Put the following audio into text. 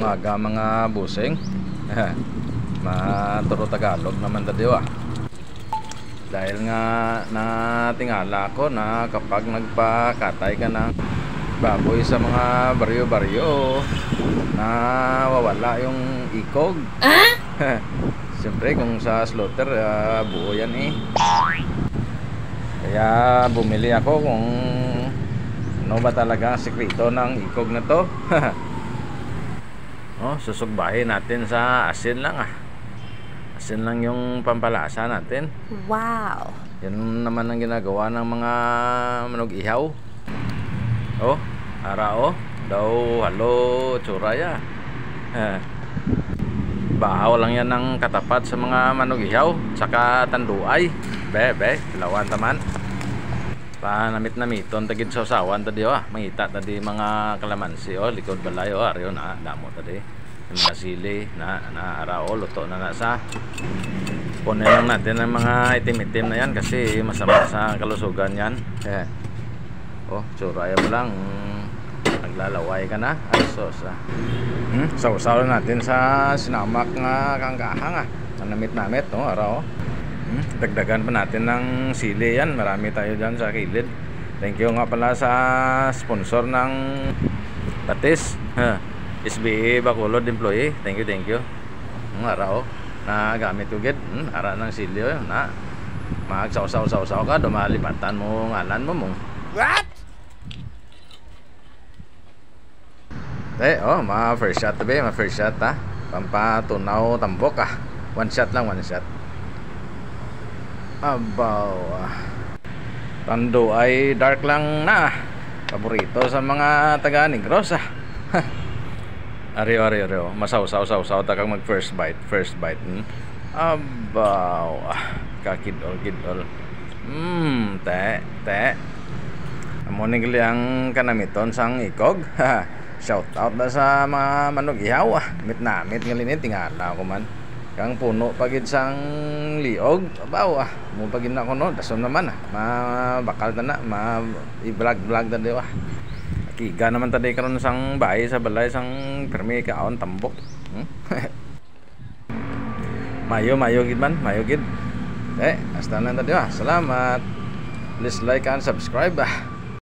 umaga mga busing. Maturo Tagalog naman tayo dahil nga natingala ko na kapag nagpakatay ka ng baboy sa mga baryo-baryo na wawala yung ikog. Siyempre kung sa slaughter buo yan kaya bumili ako kung ano ba talaga ang sekreto ng ikog na to. Susugbahin natin sa asin lang asin lang yung pampalasa natin. Wow, yan naman ang ginagawa ng mga manog ihaw. Arao daw halo tsuraya. Bahaw lang yan ng katapat sa mga manog ihaw saka tanduay. Bebe lawan taman panamit-namiton tagid sa usawan tadi mangita tadi mga kalamansi likod balay ariyo na damo tadi yung mga sili na arao luto na sa kunin lang natin ang mga itim-itim na yan kasi masama sa kalusugan yan. Tsuraya mo lang naglalaway ka na asos. Sausaw natin sa sinamak nga kanggahang namit-namit arao. Dagdagan pa natin ng sili yan, marami tayo dyan sa kilid. Thank you nga pala sa sponsor ng patis, SBA Bacolod employee. Thank you. Arao na gamit ugid ara ng sili na magsaw-saw ka dumalipatan mo ngalan mo what? Mga first shot tabi, mga first shot pampatunaw tambok one shot lang, one shot. Abaw tando ay dark lang na paborito sa mga taga Negros Ariyo masaw-saw takang mag first bite abaw kakidol te amo ni giliang kanamiton sang ikog. Shout out na sa mga manog ihaw mit-namit ngalinit tingala ko man kang puno pagid sang liog abaw mo pagid na ko no dason naman mabakal na i-vlog na diwa kiga naman tadi karon sang bahay sa balay sang permi kaon tambok. mayo gid hasta na tadi salamat, please like and subscribe